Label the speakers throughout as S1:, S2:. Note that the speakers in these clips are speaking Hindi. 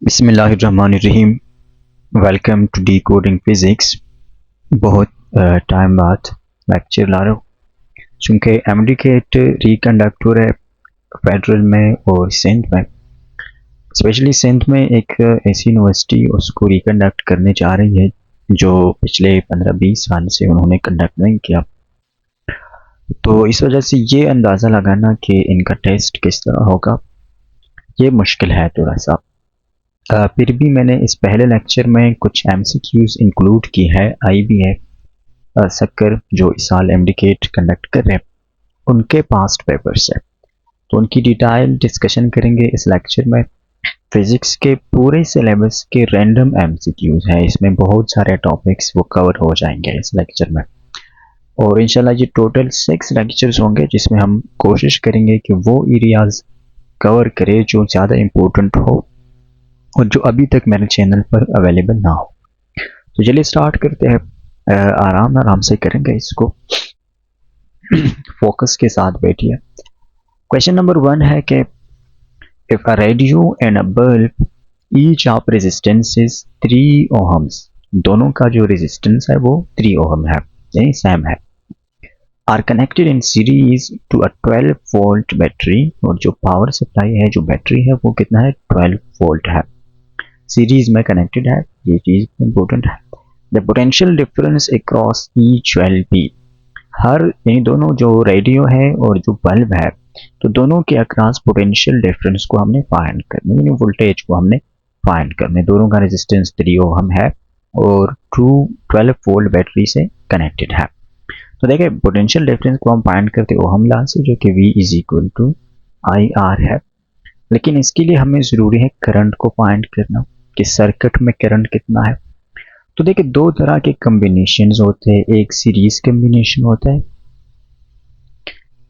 S1: बिस्मिल्लाहिर्रहमानिर्रहीम। Welcome to the coding physics. बहुत टाइम बाद लेक्चर ला रहा हूँ चूँकि एमडीकेट रिकंडक्ट हो रहा है फेडरल में और सिंध में। स्पेशली सिंध में एक ऐसी यूनिवर्सिटी उसको रिकंडक्ट करने जा रही है जो पिछले 15-20 साल से उन्होंने कंडक्ट नहीं किया। तो इस वजह से ये अंदाज़ा लगाना कि इनका टेस्ट किस तरह होगा ये मुश्किल है थोड़ा सा। फिर भी मैंने इस पहले लेक्चर में कुछ एमसीक्यूज इंक्लूड की है। आई भी है सक्कर जो इस साल एमडीकेट कंडक्ट कर रहे हैं उनके पास्ट पेपर्स है, तो उनकी डिटेल डिस्कशन करेंगे इस लेक्चर में। फिज़िक्स के पूरे सिलेबस के रैंडम एमसीक्यूज हैं, इसमें बहुत सारे टॉपिक्स वो कवर हो जाएंगे इस लेक्चर में। और इंशाल्लाह ये टोटल 6 लेक्चर्स होंगे जिसमें हम कोशिश करेंगे कि वो एरियाज कवर करें जो ज़्यादा इम्पोर्टेंट हो और जो अभी तक मेरे चैनल पर अवेलेबल ना हो। तो चलिए स्टार्ट करते हैं। आराम आराम से करेंगे इसको, फोकस के साथ बैठिए। क्वेश्चन नंबर 1 है कि if a radio and a bulb each of resistance is 3 ohms, दोनों का जो रेजिस्टेंस है वो 3 ओहम है यानी सेम है। Are connected in series to a 12 volt battery, और जो पावर सप्लाई है जो बैटरी है वो कितना है 12 वोल्ट है, सीरीज में कनेक्टेड है, ये चीज इंपॉर्टेंट है। The potential difference across each will be, हर इन दोनों जो रेडियो है और जो बल्ब है तो दोनों के अक्रॉस पोटेंशियल डिफरेंस को हमने फाइंड करना है, यानी वोल्टेज को हमने फाइंड करना है। दोनों का रेजिस्टेंस 3 ओहम है और 12 वोल्ट बैटरी से कनेक्टेड है। तो देखिए पोटेंशियल डिफरेंस को हम फाइंड करते ओहम लॉ से, जो कि V is equal to I R है। लेकिन इसके लिए हमें ज़रूरी है करंट को फाइंड करना कि सर्किट में करंट कितना है। तो देखिए दो तरह के कम्बिनेशंस होते हैं, एक सीरीज कम्बिनेशन होता है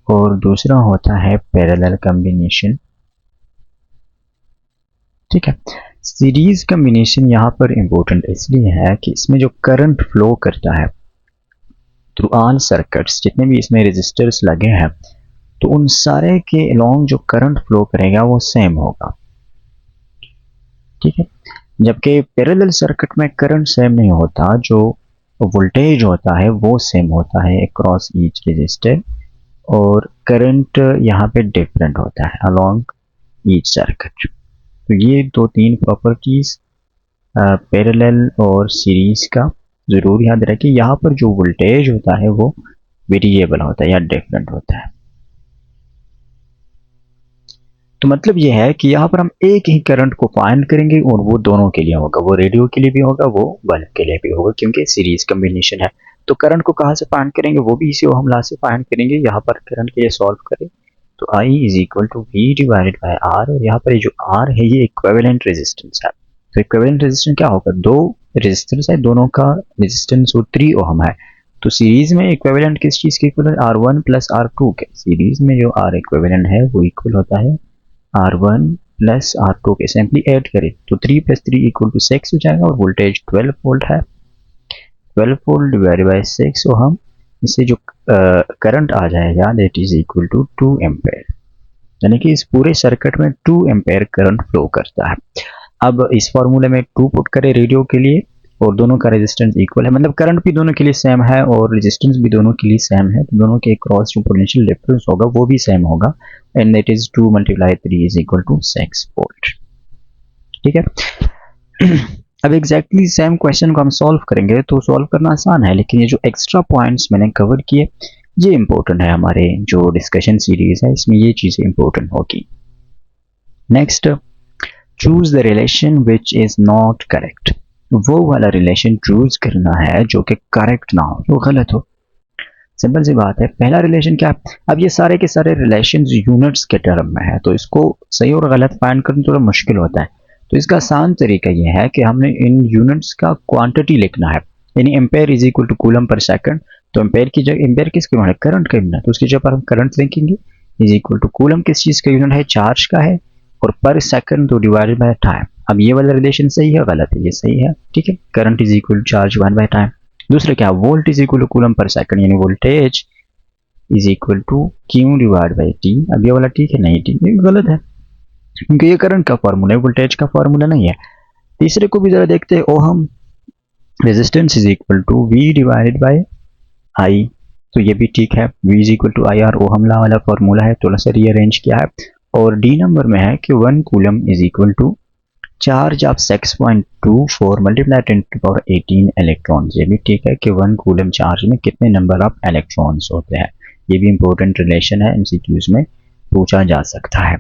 S1: और दूसरा होता है पैरेलल कम्बिनेशन। ठीक है, सीरीज कम्बिनेशन यहाँ पर इंपॉर्टेंट इसलिए है कि इसमें जो करंट फ्लो करता है थ्रू ऑल सर्किट्स, जितने भी इसमें रेजिस्टर्स लगे हैं तो उन सारे के अलोंग जो करंट फ्लो करेगा वो सेम होगा। ठीक है, जबकि पैरेलल सर्किट में करंट सेम नहीं होता, जो वोल्टेज होता है वो सेम होता है अक्रॉस ईच रेजिस्टर और करंट यहाँ पे डिफरेंट होता है अलोंग ईच सर्किट। तो ये 2-3 प्रॉपर्टीज पैरेलल और सीरीज का जरूर याद रखें। यहाँ पर जो वोल्टेज होता है वो वेरिएबल होता है या डिफरेंट होता है। तो मतलब यह है कि यहाँ पर हम एक ही करंट को फाइंड करेंगे और वो दोनों के लिए होगा, वो रेडियो के लिए भी होगा, वो बल्ब के लिए भी होगा, क्योंकि सीरीज कम्बिनेशन है। तो करंट को कहाँ से फाइंड करेंगे, वो भी इसी ओहम लॉ से फाइंड करेंगे। यहाँ पर करंट के लिए सॉल्व करें तो I is equal to V divided by R, और यहाँ पर ये जो R है ये इक्विवेलेंट रेजिस्टेंस है। तो इक्विवेलेंट रेजिस्टेंस क्या होगा, दो रेजिस्टेंस है, दोनों का रेजिस्टेंस 3 ओहम है। तो सीरीज में इक्विवेलेंट किस चीज के इक्वल है, R1 प्लस R2 के। सीरीज में जो R इक्विवेलेंट है वो इक्वल होता है R1 प्लस R2 के। सिंपली ऐड करें तो 3 प्लस 3 इक्वल टू 6 हो जाएगा और वोल्टेज 12 वोल्ट है। 12 वोल्ट डिवाइडेड बाई 6, और हम इससे जो करंट आ जाएगा that is equal to 2 ampere, यानी कि इस पूरे सर्किट में 2 एम्पेयर करंट फ्लो करता है। अब इस फॉर्मूले में 2 पुट करें रेडियो के लिए और दोनों का रेजिस्टेंस इक्वल है, मतलब करंट भी दोनों के लिए सेम है और रेजिस्टेंस भी दोनों के लिए सेम है, तो दोनों के क्रॉस जो पोटेंशियल डिफरेंस होगा वो भी सेम होगा, and that is 2 multiply 3 is equal to 6 volt. ठीक है, अब एग्जैक्टली सेम क्वेश्चन को हम सॉल्व करेंगे तो सॉल्व करना आसान है, लेकिन ये जो एक्स्ट्रा पॉइंट्स मैंने कवर किए ये इंपॉर्टेंट है। हमारे जो डिस्कशन सीरीज है इसमें ये चीजें इंपॉर्टेंट होगी। Next, choose the relation which is not correct, वो वाला रिलेशन चूज करना है जो कि करेक्ट ना हो, जो गलत हो। सिंपल सी बात है, पहला रिलेशन क्या है। अब ये सारे के सारे रिलेशन यूनिट्स के टर्म में है तो इसको सही और गलत फाइंड करना थोड़ा मुश्किल होता है। तो इसका आसान तरीका ये है कि हमने इन यूनिट्स का क्वांटिटी लिखना है, यानी ampere is equal to coulomb per second. तो एम्पेयर की जगह, एम्पेयर किसके यूनिट है, करंट का यूनिट है, तो उसकी जगह पर हम करंट लिखेंगे इज इक्वल टू कूलम किस चीज का यूनिट है, चार्ज का है, और पर सेकंड तो डिवाइडेड बाय टाइम। अब ये वाला रिलेशन सही है गलत है, ये सही है। ठीक है, current is equal to charge 1 by time. दूसरा क्या, volt is equal to coulomb per second, यानी voltage is equal to Q divide by T. अब ये वाला ठीक है, नहीं ठीक, ये गलत है। क्योंकि ये करंट का फार्मूला है, वोल्टेज का फार्मूला नहीं है। तीसरे को भी जरा देखते हैं, ohm resistance is equal to V divided by I, तो ये भी ठीक है, V is equal to I R ohm law वाला फार्मूला है, थोड़ा सा रीअरेंज किया है। और डी नंबर में है कि 1 coulomb is equal to charge of 6.24 multiply 10⁻18 electron, ये भी ठीक है कि 1 कूलम चार्ज में कितने नंबर ऑफ इलेक्ट्रॉन्स होते हैं। ये भी इंपॉर्टेंट रिलेशन है, एमसीक्यूज में पूछा जा सकता है।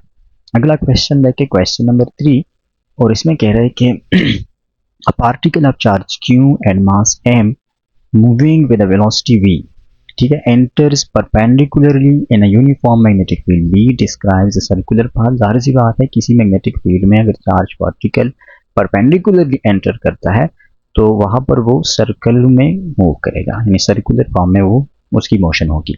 S1: अगला क्वेश्चन देखिए, क्वेश्चन नंबर 3, और इसमें कह रहे हैं कि a particle of charge q and mass m moving with a velocity v, ठीक है, enters perpendicularly in a uniform magnetic field v describes a circular path। जाहिर सी बात है, किसी मैग्नेटिक फील्ड में अगर चार्ज पार्टिकल परपेंडिकुलरली एंटर करता है तो वहां पर वो सर्कल में मूव करेगा, यानी सर्कुलर फॉर्म में वो उसकी मोशन होगी।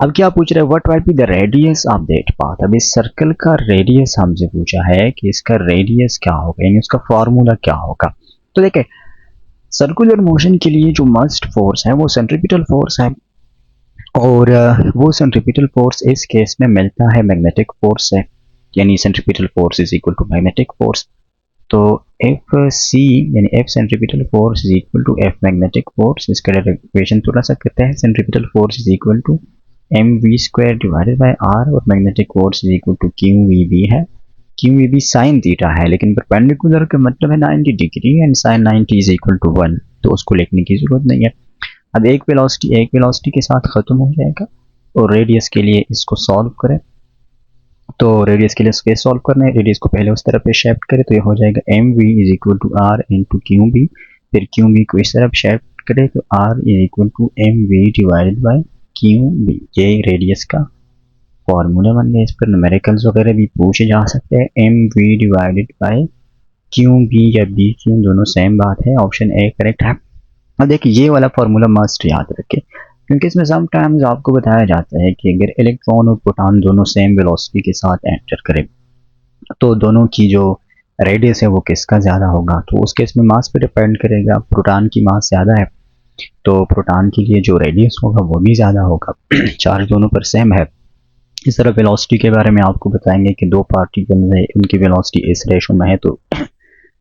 S1: अब क्या पूछ रहा है, what while be the radius of that path. अब इस सर्कल का रेडियस हमसे पूछा है कि इसका रेडियस क्या होगा, यानी उसका फॉर्मूला क्या होगा। तो देखिए, सर्कुलर मोशन के लिए जो मस्ट फोर्स है वो सेंट्रीपिटल फोर्स है, और वो सेंट्रीपिटल फोर्स इस केस में मिलता है मैग्नेटिक फोर्स से, यानी centripetal force is equal to magnetic force. तो एफ सी यानी F centripetal force is equal to F magnetic force. इसका डेरिवेशन थोड़ा सा करते हैं, centripetal force is equal to M V square divided by R, और magnetic force is equal to Q V B है। Q V B sine theta है, लेकिन परपेंडिकुलर का मतलब है 90 degree, and sine 90 is equal to 1, तो उसको लिखने की जरूरत नहीं है। अब एक वेलोसिटी के साथ खत्म हो जाएगा, और रेडियस के लिए इसको सॉल्व करें, तो रेडियस के लिए स्पेस सॉल्व करना है, रेडियस को पहले उस तरफ पे शिफ्ट करें, तो ये हो जाएगा m v is equal to r into q B, फिर क्यू बी को इस तरफ शिफ्ट करें तो r is equal to M v divided by q B. ये रेडियस का फॉर्मूला बन गया। इस पर न्यूमेरिकल्स वगैरह भी पूछे जा सकते हैं। M v divided by q B या बी क्यू दोनों सेम बात है, ऑप्शन ए करेक्ट है। अब देखिए, ये वाला फॉर्मूला मस्ट याद रखें, क्योंकि इसमें समटाइम्स आपको बताया जाता है कि अगर इलेक्ट्रॉन और प्रोटॉन दोनों सेम वेलोसिटी के साथ एंटर करें तो दोनों की जो रेडियस है वो किसका ज़्यादा होगा, तो उस केस में मास पे डिपेंड करेगा। प्रोटॉन की मास ज़्यादा है तो प्रोटॉन के लिए जो रेडियस होगा वो भी ज़्यादा होगा। चार्ज दोनों पर सेम है। इस तरह वेलोसिटी के बारे में आपको बताएंगे कि दो पार्टिकल्स है, उनकी वेलोसिटी इस रेशो में है तो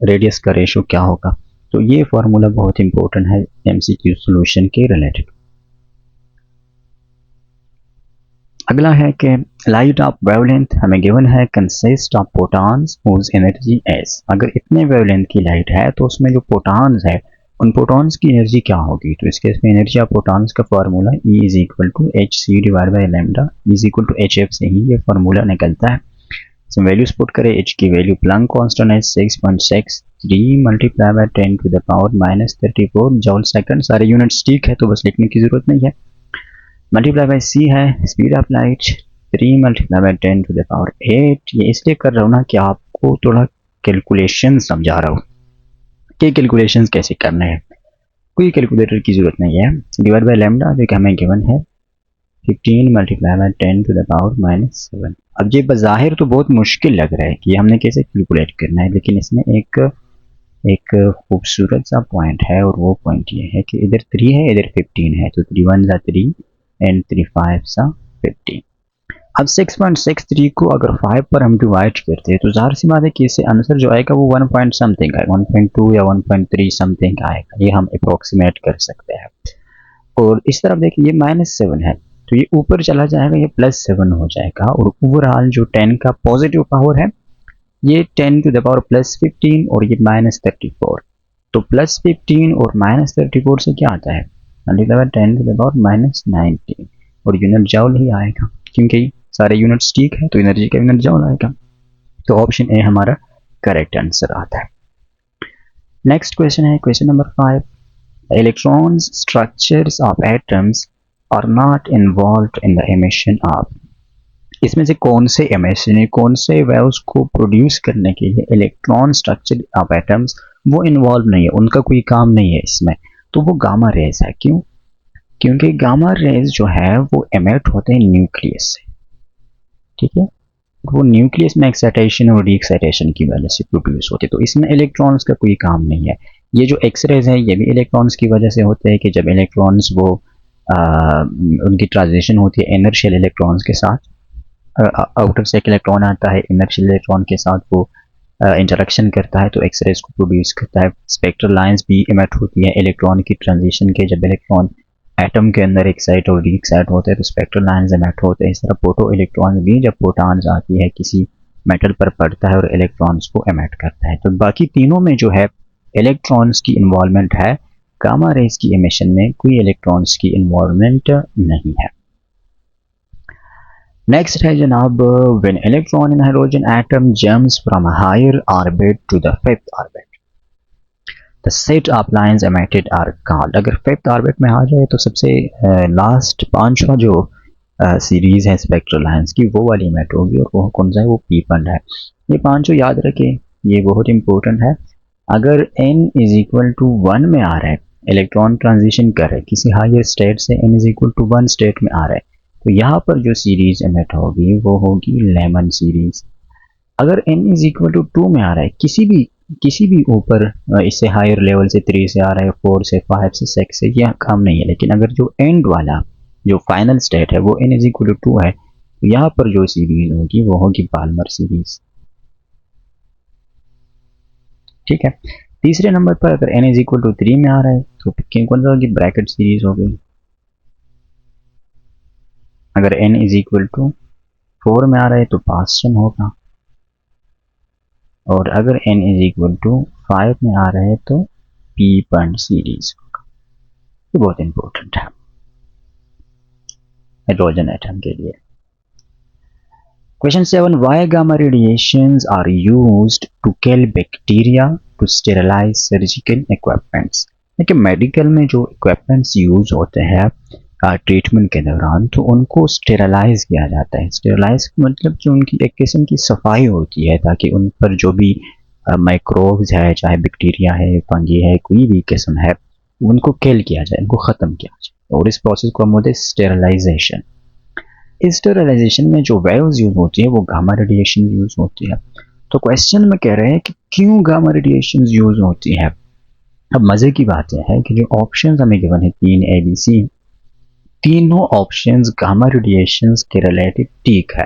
S1: रेडियस का रेशो क्या होगा। तो ये फार्मूला बहुत इंपॉर्टेंट है एमसीक्यू सॉल्यूशन के रिलेटेड। अगला है कि लाइट ऑफ वेवलेंथ हमें गिवन है consist of protons whose energy एस। अगर इतने वेवलेंथ की लाइट है तो उसमें जो प्रोटॉन्स है उन प्रोटॉन्स की एनर्जी क्या होगी। तो इसके इसमें एनर्जी ऑफ प्रोटॉन्स का formula E is equal to h c divide by lambda is equal to h f से ही ये फार्मूला निकलता है। इसमें वैल्यूज पुट करें, एच की वैल्यू प्लैंक कांस्टेंट है 6.63 multiply by 10 to the power -34 joule second. सारे यूनिट्स ठीक है तो बस लिखने की जरूरत नहीं है। मल्टीप्लाई बाय सी है speed of light 3 multiply by 10 to the power 8। ये इसलिए कर रहा हूँ ना कि आपको थोड़ा कैलकुलेशन समझा रहा हूँ कि कैलकुलेशन कैसे करने हैं। कोई कैलकुलेटर की जरूरत नहीं है। डिवाइड बाय लैम्डा जो कि हमें गिवन है 15 multiply by 10 to the power -7। अब ये बज़ाहिर तो बहुत मुश्किल लग रहा है कि हमने कैसे कैलकुलेट करना है, लेकिन इसमें एक खूबसूरत सा पॉइंट है, और वो पॉइंट ये है कि इधर 3 है इधर 15 है, तो 3 1 3 एंड 3 5 15। अब 6.63 को अगर 5 पर हम डिवाइड करते हैं तो जाहिर सी बात है कि इससे आंसर जो आएगा वो 1 पॉइंट समथिंग आएगा, 1.2 या 1.3 समथिंग आएगा। ये हम अप्रोक्सीमेट कर सकते हैं। और इस तरफ देखिए ये -7 है तो ये ऊपर चला जाएगा, ये +7 हो जाएगा। और ओवरऑल जो 10 का पॉजिटिव पावर है ये 10 टू द पावर +15 और ये -34। तो +15 और -34 से क्या आता है 10 टू द पावर -19 और यूनिट जॉल ही आएगा, क्योंकि सारे यूनिट्स ठीक है तो एनर्जी का यूनिट जॉल आएगा। तो ऑप्शन ए हमारा करेक्ट आंसर आता है। नेक्स्ट क्वेश्चन है question number 5। Electrons structures of atoms are not involved in the emission of। इसमें से कौन से एमिशन कौन से वेव्स को प्रोड्यूस करने के लिए इलेक्ट्रॉन स्ट्रक्चर ऑफ एटम्स वो इन्वॉल्व नहीं है, उनका कोई काम नहीं है इसमें। तो वो गामा रेज है। क्यों? क्योंकि गामा रेज जो है वो एमिट होते हैं न्यूक्लियस से, ठीक है, वो न्यूक्लियस में एक्साइटेशन और डी एक्साइटेशन की वजह से प्रोड्यूस होते हैं। तो इसमें इलेक्ट्रॉन्स का कोई काम नहीं है। ये जो एक्सरेज है ये भी इलेक्ट्रॉन्स की वजह से होते हैं कि जब इलेक्ट्रॉन्स वो उनकी ट्रांजिशन होती है इनर्शियल इलेक्ट्रॉन्स के साथ आउटर से एक इलेक्ट्रॉन आता है, इनर इलेक्ट्रॉन के साथ वो इंटरेक्शन करता है तो एक्स रेज को प्रोड्यूस करता है। स्पेक्ट्रल लाइंस भी इमिट होती है इलेक्ट्रॉन की ट्रांजिशन के, जब इलेक्ट्रॉन एटम के अंदर एक्साइट और रीएक्साइट होते हैं तो स्पेक्ट्रल लाइंस इमिट होते हैं। इस तरह फोटो इलेक्ट्रॉन भी जब फोटॉन्स आती है किसी मेटल पर पड़ता है और इलेक्ट्रॉन्स को इमिट करता है। तो बाकी तीनों में जो है इलेक्ट्रॉन्स की इन्वॉल्वमेंट है, गामा रेज की एमिशन में कोई इलेक्ट्रॉन्स की इन्वॉल्वमेंट नहीं है। नेक्स्ट है जनाब, when electron in hydrogen atom jumps from higher orbit to the fifth orbit the set of lines emitted are called. अगर फिफ्थ ऑर्बिट में आ जाए तो सबसे लास्ट पांचवा जो सीरीज है स्पेक्ट्रल लाइंस की वो वाली एमिट होगी, और वो कौन सा है, वो पी बंड है। ये पांचों याद रखें, ये बहुत इंपॉर्टेंट है। अगर n इज इक्वल टू 1 में आ रहा है, इलेक्ट्रॉन ट्रांजिशन कर रहा है किसी हायर स्टेट से n is equal to 1 state में आ रहा है, तो यहाँ पर जो सीरीज एमिट होगी वो होगी लेमन सीरीज। अगर n इज इक्वल टू 2 में आ रहा है, किसी भी ऊपर इससे हायर लेवल से 3 से आ रहा है, 4 से, 5 से, 6 से, यह काम नहीं है। लेकिन अगर जो एंड वाला जो फाइनल स्टेट है वो n इज इक्वल टू 2 है, तो यहाँ पर जो सीरीज होगी वो होगी पाल्मर सीरीज। ठीक है। तीसरे नंबर पर अगर n इज इक्वल टू 3 में आ रहा है तो कौन सा होगी, ब्रैकेट सीरीज हो गई। अगर n इज इक्वल टू 4 में आ रहा है तो पास्टन होगा, और अगर n इज इक्वल टू 5 में आ रहा है तो पी बंड सीरीज होगा। ये बहुत इंपॉर्टेंट है हाइड्रोजन एटम के लिए। Question 7. Why gamma radiations are used to kill bacteria to sterilize surgical equipments? देखिए मेडिकल में जो इक्विपमेंट्स यूज होते हैं ट्रीटमेंट के दौरान, तो उनको स्टेरलाइज किया जाता है। स्टेरलाइज मतलब जो उनकी एक किस्म की सफाई होती है, ताकि उन पर जो भी माइक्रोब्स है, चाहे बैक्टीरिया है, फंगी है, कोई भी किस्म है, उनको किल किया जाए, उनको ख़त्म किया जाए, और इस प्रोसेस को हम बोलते हैं स्टेरलाइजेशन। इस स्टेरलाइजेशन में जो वेव्स यूज होती है वो गामा रेडिएशन यूज होती है। तो क्वेश्चन में कह रहे हैं कि क्यों गामा रेडिएशन यूज होती है। अब मजे की बात यह है कि जो ऑप्शंस हमें गिवन है 3 ABC, तीनों ऑप्शंस गामा रेडिएशंस के रिलेटेड ठीक है।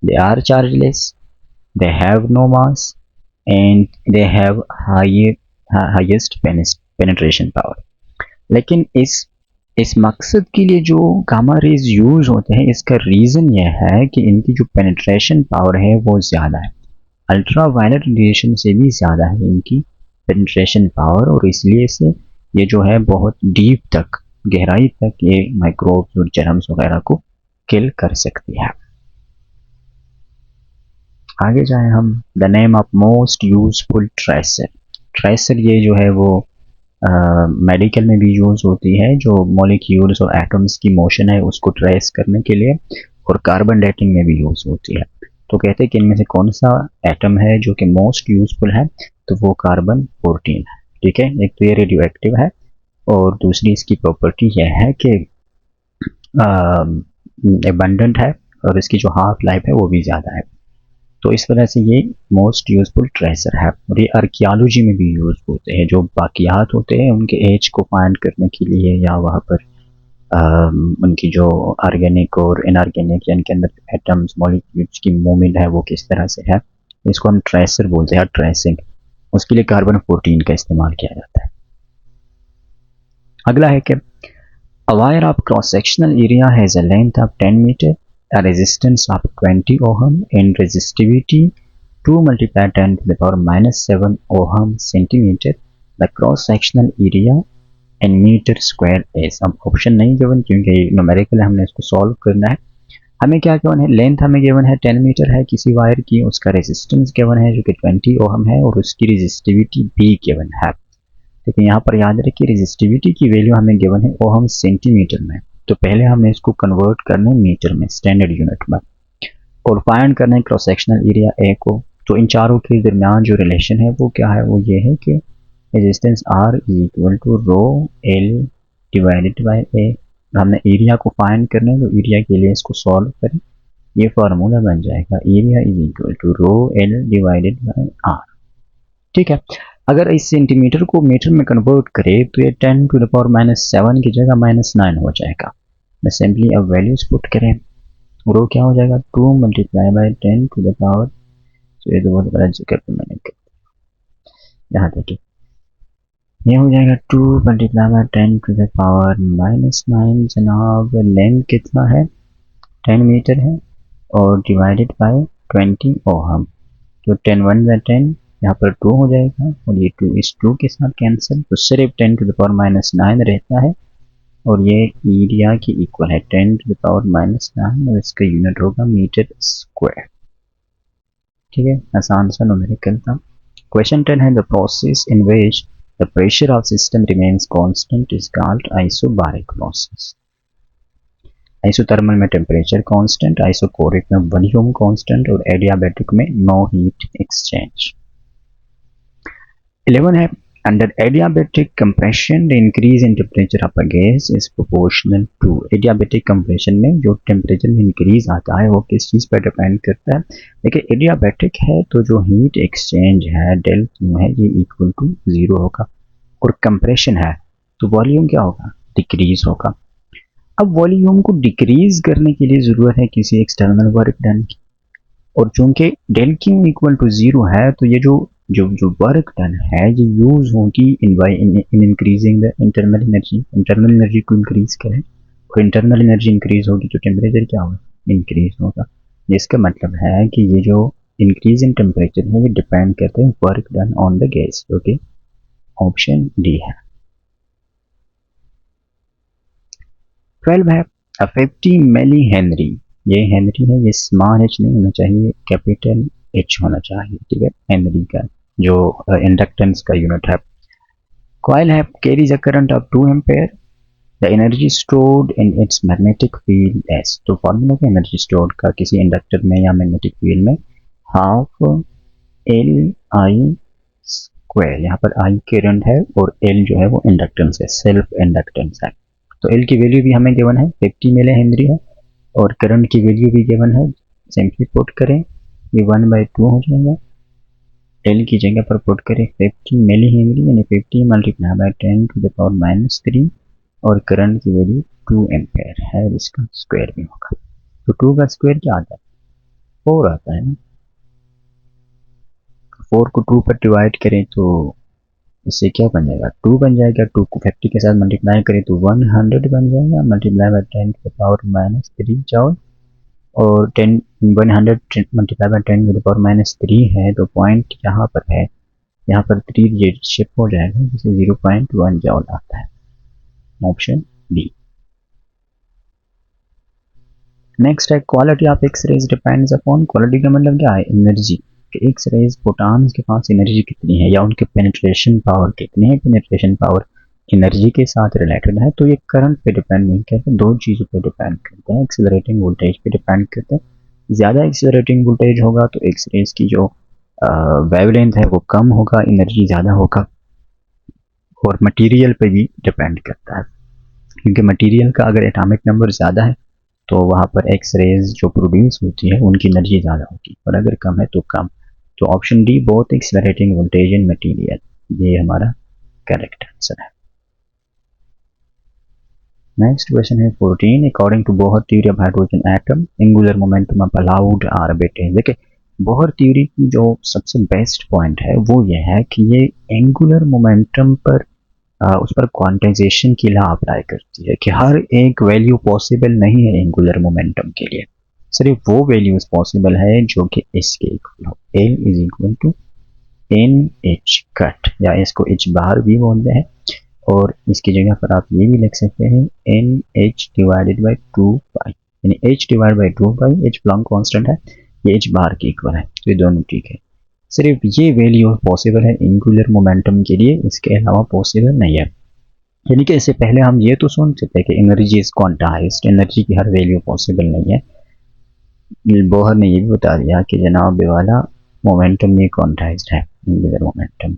S1: They are chargeless, they have no mass and they have highest penetration power. लेकिन इस मकसद के लिए जो गामा रेज यूज होते हैं, इसका रीज़न यह है कि इनकी जो पेनिट्रेशन पावर है वो ज़्यादा है, अल्ट्रा वायलेट रेडिएशन से भी ज़्यादा है इनकी पेनिट्रेशन पावर, और इसलिए से ये जो है बहुत डीप तक, गहराई तक ये माइक्रोब्स और जर्म्स वगैरह को किल कर सकती है। आगे जाए हम, the name of most useful tracer. Tracer ये जो है वो मेडिकल में भी यूज़ होती है, जो मॉलिक्यूल्स और एटम्स की मोशन है उसको ट्रेस करने के लिए, और कार्बन डेटिंग में भी यूज़ होती है। तो कहते हैं कि इनमें से कौन सा एटम है जो कि मोस्ट यूजफुल है, तो वो कार्बन 14 है। ठीक है, एक तो ये रेडियो एक्टिव है, और दूसरी इसकी प्रॉपर्टी यह है कि एबंडेंट है, और इसकी जो हाफ लाइफ है वो भी ज़्यादा है। तो इस वजह से ये मोस्ट यूजफुल ट्रेसर है, और ये आर्कियोलॉजी में भी यूज होते हैं। जो बाकियात होते हैं उनके एज को फाइंड करने के लिए, या वहाँ पर उनकी जो ऑर्गेनिक और इनऑर्गेनिक या इनके अंदर एटम्स मॉलिक्यूल्स की मूवमेंट है वो किस तरह से है, इसको हम ट्रेसर बोलते हैं, ट्रेसिंग। उसके लिए कार्बन 14 का इस्तेमाल किया जाता है। अगला है कि a wire of cross sectional area has a length of 10 meter, a resistance of 20 ohm and resistivity 2 multiplied 10 to the power minus 7 ohm centimeter. The cross sectional area in meter square is। अब ऑप्शन नहीं गिवन क्योंकि न्यूमेरिकल हमने इसको सॉल्व करना है। हमें क्या गिवन है, लेंथ हमें गिवन है 10 मीटर है किसी वायर की, उसका रेजिस्टेंस गिवन है जो कि 20 ओहम है, और उसकी रेजिस्टिविटी भी गिवन है। लेकिन यहाँ पर याद रखिए रेजिस्टिविटी की वैल्यू हमें गिवन है ओहम सेंटीमीटर में, तो पहले हमने इसको कन्वर्ट करना है मीटर में, स्टैंडर्ड यूनिट में, और फाइंड करना है क्रॉस सेक्शनल एरिया ए को। तो इन चारों के दरमियान जो रिलेशन है वो क्या है, वो ये है कि resistance R is equal to rho L divided by A. हमने एरिया को फाइंड करना है, तो एरिया के लिए इसको सॉल्व करें, ये फार्मूला बन जाएगा area is equal to rho L divided by r. ठीक है, अगर इस सेंटीमीटर को मीटर में कन्वर्ट करें तो ये 10 to the power -7 की जगह -9 हो जाएगा। मैं सिंपली अब वैल्यूज पुट करें, रो क्या हो जाएगा 2 multiply by 10 to the power, तो ये तो बहुत बड़ा जिक्र पे मैंने कर यहाँ देखिए ये हो जाएगा 2 multiply by 10 to the power -9। जनाब लेंथ कितना है 10 मीटर है और डिवाइडेड बाय 20 ओहम, तो 10 1 जा 10, यहाँ पर 2 हो जाएगा और ये 2 इस 2 के साथ कैंसिल, तो सिर्फ 10 टू द पावर -9 रहता है और ये एरिया की इक्वल है 10 टू द पावर -9 और इसका यूनिट होगा मीटर स्क्वायर। ठीक है, आसान सा न्यूमेरिकल था। क्वेश्चन 10 है the process in which the pressure of system remains constant is called isobaric process. Isothermal में टेम्परेचर कांस्टेंट, आइसोकोरिक में वॉल्यूम कांस्टेंट और एडियाबैटिक में नो हीट एक्सचेंज। 11 है under adiabatic compression the increase in temperature of a gas is proportional to. Adiabatic compression में जो टेम्परेचर में इंक्रीज आता है वो किस चीज़ पर डिपेंड करता है। देखिए एडियाबैटिक है तो जो हीट एक्सचेंज है डेल क्यू है ये इक्वल टू 0 होगा, और कंप्रेशन है तो वॉल्यूम क्या होगा डिक्रीज होगा। अब वॉल्यूम को डिक्रीज करने के लिए ज़रूरत है किसी एक्सटर्नल वर्क डन की, और चूंकि डेल क्यू इक्वल टू 0 है तो ये जो वर्क डन है ये यूज होगी in increasing the internal energy. Internal energy को इंक्रीज करें और इंटरनल एनर्जी इंक्रीज होगी तो टेम्परेचर क्या होगा इंक्रीज होगा। इसका मतलब है कि ये जो इंक्रीज इन टेम्परेचर है ये डिपेंड करते हैं work done on the gas. Okay, option D है। 12 है अ 50 मिली हेनरी, ये हेनरी है, ये स्मॉल एच नहीं होना चाहिए कैपिटल एच होना चाहिए। ठीक है, हेनरी का जो इंडक्टेंस का यूनिट है। कॉइल है carries a current of 2 ampere, the energy stored in its magnetic field S. तो फॉर्मूला का एनर्जी स्टोर्ड का किसी इंडक्टर में या मैग्नेटिक फील्ड में हाफ एल आई स्क्वायर, यहाँ पर आई करंट है और एल जो है वो इंडक्टेंस है, सेल्फ इंडक्टेंस है। तो एल की वैल्यू भी हमें गिवन है 50 मिली हेनरी है और करंट की वैल्यू भी गिवन है। सिंपली पुट करें ये 1/2 हो जाएगा, एल की जगह पर पुट करें 50 मिली हेनरी यानी 50 multiply by 10 to the power -3 और करंट की वैल्यू 2 एम्पेयर है, इसका स्क्वायर भी होगा। तो 2 का स्क्वायर क्या आता है 4 आता है ना, 4 को 2 पर डिवाइड करें तो इससे क्या बन जाएगा 2 बन जाएगा, 2 को 50 के साथ मल्टीप्लाई करें तो 100 बन जाएगा, multiply by 10 to the power -3 जाओ और 10 100 multiply by 10 to the power -3 है तो पॉइंट यहाँ पर है, यहाँ पर 3 ये शिप हो जाएगा जिसे 0.1 जॉल आता है, ऑप्शन डी। नेक्स्ट है quality of X rays depends upon, quality का मतलब क्या है एनर्जी, कि एक्स रेज फोटॉन्स के पास एनर्जी कितनी है या उनके पेनिट्रेशन पावर कितनी है, पेनिट्रेशन पावर एनर्जी के साथ रिलेटेड है। तो ये करंट पे डिपेंड नहीं करता, दो चीज़ों पे डिपेंड करते हैं, एक्सेलरेटिंग वोल्टेज पे डिपेंड करते हैं। ज़्यादा एक्सेलरेटिंग वोल्टेज होगा तो एक्स रेज की जो वेवलेंथ है वो कम होगा, एनर्जी ज़्यादा होगा। और मटेरियल पे भी डिपेंड करता है, क्योंकि मटेरियल का अगर एटॉमिक नंबर ज़्यादा है तो वहाँ पर एक्स रेज जो प्रोड्यूस होती है उनकी एनर्जी ज़्यादा होगी, और अगर कम है तो कम। तो option D both accelerating voltage and material, ये हमारा करेक्ट आंसर है। नेक्स्ट क्वेश्चन है 14 according to Bohr theory of hydrogen atom angular momentum of allowed orbit. देखिए बोहर थ्योरी की जो सबसे बेस्ट पॉइंट है वो ये है कि ये एंगुलर मोमेंटम पर उस पर क्वांटाइजेशन की लॉ अप्लाई करती है कि हर एक वैल्यू पॉसिबल नहीं है एंगुलर मोमेंटम के लिए, सिर्फ वो वैल्यूज पॉसिबल है जो कि इसके इक्वल हो। L is equal to n h cut, या इसको एच बार भी बोलते हैं, और इसकी जगह पर आप ये भी लिख सकते हैं N H divided by 2 pi, यानी H divide by 2 pi, H Planck constant है, ये एच बार के इक्वल है, तो ये दोनों ठीक है। सिर्फ ये वैल्यू पॉसिबल है एंगुलर मोमेंटम के लिए, इसके अलावा पॉसिबल नहीं है। यानी कि इससे पहले हम ये तो सुन सकते हैं कि एनर्जी इज क्वांटाइज्ड, एनर्जी की हर वैल्यू पॉसिबल नहीं है। बोहर ने ये भी बता दिया कि जनाब वाला मोमेंटम भी क्वांटाइज्ड है, एंगुलर मोमेंटम,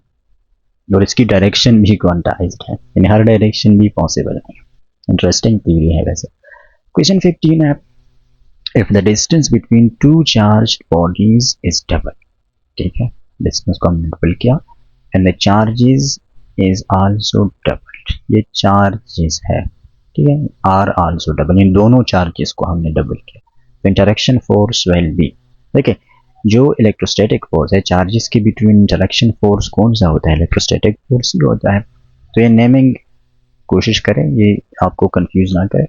S1: और इसकी डायरेक्शन भी क्वांटाइज्ड है, यानी हर डायरेक्शन भी पॉसिबल है। इंटरेस्टिंग थ्योरी है वैसे। क्वेश्चन 15 है if the distance between two charged bodies is double. ठीक है, डिस्टेंस को हमने डबल किया and the charges is also doubled, ये चार्जेस है, ठीक है, आर आल्सो डबल, इन दोनों चार्जेस को हमने डबल किया। तो इंटरेक्शन फोर्स विल बी, देखिए जो इलेक्ट्रोस्टैटिक फोर्स है चार्जेस के बिटवीन इंटरेक्शन फोर्स कौन सा होता है, इलेक्ट्रोस्टैटिक फोर्स ही होता है। तो ये नेमिंग कोशिश करें, ये आपको कंफ्यूज ना करें।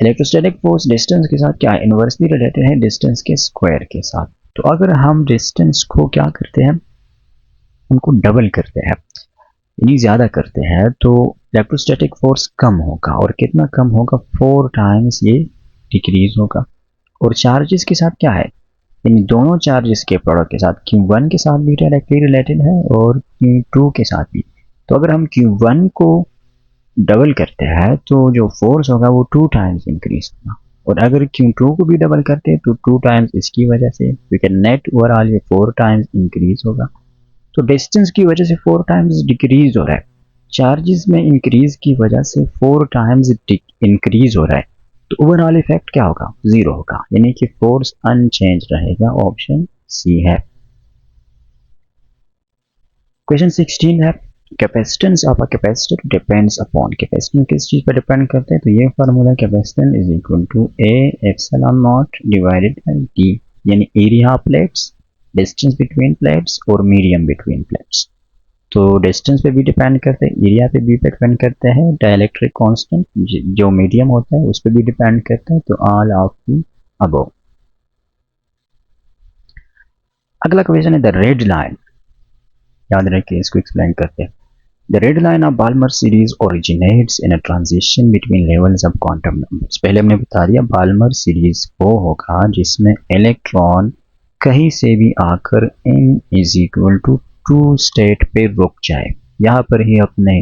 S1: इलेक्ट्रोस्टैटिक फोर्स डिस्टेंस के साथ क्या है, इन्वर्सली रिलेटेड है डिस्टेंस के स्क्वायर के साथ। तो अगर हम डिस्टेंस को क्या करते हैं, उनको डबल करते हैं यानी ज़्यादा करते हैं, तो इलेक्ट्रोस्टैटिक फोर्स कम होगा, और कितना कम होगा, 4 टाइम्स ये डिक्रीज होगा। और चार्जेस के साथ क्या है, इन दोनों चार्जेस के प्रोडक्ट के साथ Q1 के साथ भी डायरेक्टली रिलेटेड है और Q2 के साथ भी। तो अगर हम Q1 को डबल करते हैं तो जो फोर्स होगा वो 2 टाइम्स इंक्रीज होगा, और अगर Q2 को भी डबल करते हैं तो 2 टाइम्स इसकी वजह से, क्योंकि नेट ओवरऑल ये 4 टाइम्स इंक्रीज होगा। तो डिस्टेंस की वजह से 4 टाइम्स डिक्रीज हो रहा है, चार्जेस में इंक्रीज की वजह से 4 टाइम्स इंक्रीज हो रहा है, तो ओवरऑल इफेक्ट क्या होगा, 0 होगा, यानी कि फोर्स अनचेंज रहेगा। ऑप्शन सी है। क्वेश्चन 16 है, capacitance of a capacitor depends upon, capacitance किस चीज पर डिपेंड करते हैं, तो ये formula capacitance is equal to A epsilon naught divided by D, यानी area of plates, distance between plates और मीडियम बिटवीन प्लेट्स। तो डिस्टेंस पे भी डिपेंड करते हैं, एरिया पे भी डिपेंड करते हैं, डाइलेक्ट्रिक कांस्टेंट जो मीडियम होता है उस पे भी डिपेंड करता है। तो ऑल ऑफ द अबव। अगला क्वेश्चन है द रेड लाइन, याद रखिए इसको एक्सप्लेन करते हैं। The red line of Balmer series originates in a transition between levels of quantum numbers। पहले हमने बता दिया बाल्मर सीरीज वो होगा जिसमें इलेक्ट्रॉन कहीं से भी आकर n is equal to 2 state पे रुक जाए, यहाँ पर ही अपने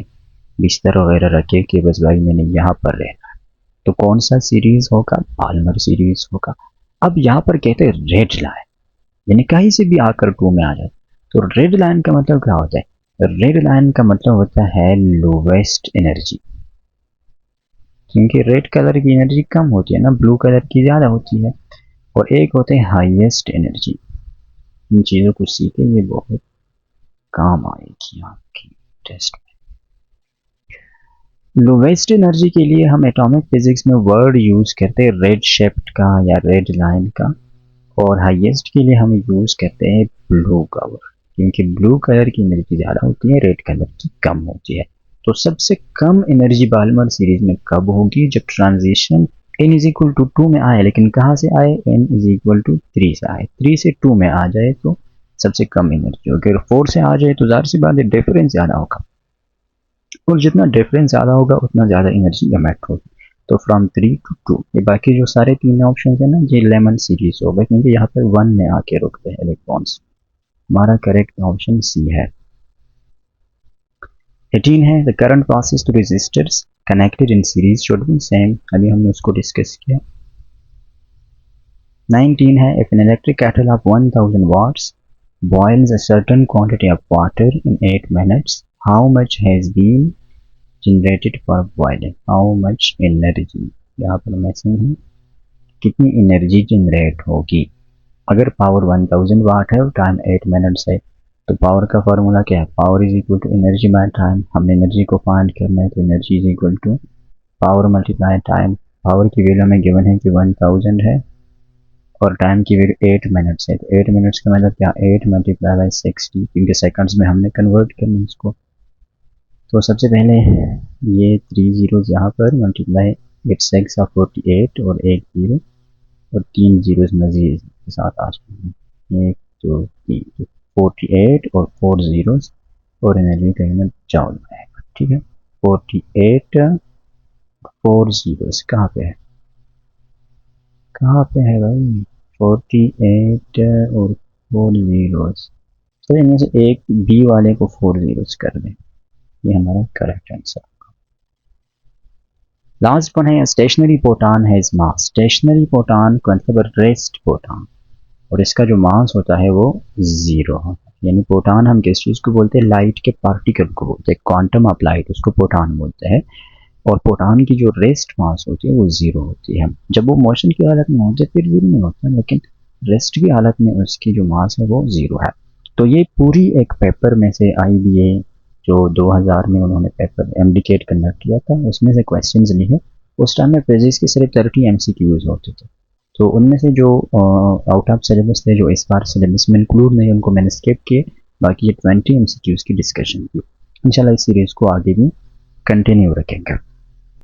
S1: बिस्तर वगैरह रखे कि बस भाई मैंने यहाँ पर रहना है। तो कौन सा सीरीज होगा, बाल्मर सीरीज होगा। अब यहाँ पर कहते हैं रेड लाइन, यानी कहीं से भी आकर 2 में आ जाए। तो रेड लाइन का मतलब क्या होता है, रेड लाइन का मतलब होता है लोवेस्ट एनर्जी, क्योंकि रेड कलर की एनर्जी कम होती है ना, ब्लू कलर की ज़्यादा होती है। और एक होते हैं हाईएस्ट एनर्जी। इन चीज़ों को सीखे, ये बहुत काम आएगी आपकी टेस्ट में। लोवेस्ट एनर्जी के लिए हम एटॉमिक फिजिक्स में वर्ड यूज़ करते हैं रेड शेप्ड का या रेड लाइन का, और हाईएस्ट के लिए हम यूज़ करते हैं ब्लू कलर, क्योंकि ब्लू कलर की एनर्जी ज़्यादा होती है, रेड कलर की कम होती है। तो सबसे कम एनर्जी बाल्मर सीरीज में कब होगी, जब transition n is equal to 2 में आए, लेकिन कहाँ से आए, n इज इक्वल टू 3 से आए, 3 से 2 में आ जाए तो सबसे कम एनर्जी होगी। अगर 4 से आ जाए तो जाहिर सी बात है डिफरेंस ज़्यादा होगा, और जितना डिफरेंस ज़्यादा होगा उतना ज़्यादा एनर्जी एमिट होगी। तो फ्रॉम 3 to 2, ये बाकी जो सारे 3 ऑप्शन है ना, ये लेमन सीरीज होगा, क्योंकि यहाँ पर 1 में आके रुकते हैं इलेक्ट्रॉन्स। हमारा करेक्ट ऑप्शन सी है। 18 है the current passes two resistors connected in series should be same, अभी हमने उसको डिस्कस किया। 19 है if an electric kettle of 1000 watts boils a certain quantity of water in 8 minutes, how much has been generated for boiling, how much energy, यहाँ पर मैसेज है कितनी एनर्जी जनरेट होगी। अगर पावर 1000 वाट है और टाइम 8 मिनट्स है, तो पावर का फार्मूला क्या है, power is equal to energy by time. हमने एनर्जी को फाइंड करना है, तो energy is equal to power multiply time. Power की वैल्यू में गिवन है कि 1000 है और टाइम की वैल्यू 8 मिनट्स है, तो 8 मिनट्स का मतलब क्या, 8 मल्टीप्लाई बाई 60, क्योंकि सेकंड्स में हमने कन्वर्ट करना है इसको। तो सबसे पहले ये 3 जीरोज यहाँ पर मल्टीप्लाई 8 ऑफ 48 और 1 जीरो और 3 जीरोज मजीद के साथ आ जाएंगे, 1 2 3, 48 और 4 जीरोज, और एनर्जी का यूनिट जॉल में आएगा। ठीक है, 48 4 जीरोज कहाँ पे है, कहाँ पे है भाई, 48 और 4 जीरोज, तो इनमें से एक बी वाले को 4 जीरोज कर दें, ये हमारा करेक्ट आंसर। लास्ट वन है स्टेशनरी प्रोटॉन है इस मास, स्टेशनरी प्रोटॉन का मतलब रेस्ट प्रोटॉन, और इसका जो मास होता है वो 0 है। यानी प्रोटॉन हम किस चीज़ को बोलते हैं, लाइट के पार्टिकल को बोलते हैं, क्वांटम ऑफ लाइट उसको प्रोटॉन बोलते हैं। और प्रोटॉन की जो रेस्ट मास होती है वो 0 होती है। जब वो मोशन की हालत में होते फिर 0 नहीं होता, लेकिन रेस्ट की हालत में उसकी जो मास है वो 0 है। तो ये पूरी एक पेपर में से IBA जो 2000 में उन्होंने पेपर एमडीकेट कंडक्ट किया था, उसमें से क्वेश्चंस लिए। उस टाइम में फिजिक्स के सिर्फ 30 MCQs होते थे, तो उनमें से जो आउट ऑफ सिलेबस थे, जो इस बार सिलेबस में इंक्लूड नहीं, उनको मैंने स्किप किए। बाकी ये 20 MCQs की डिस्कशन की। इंशाल्लाह इस सीरीज़ को आगे भी कंटिन्यू रखेंगे।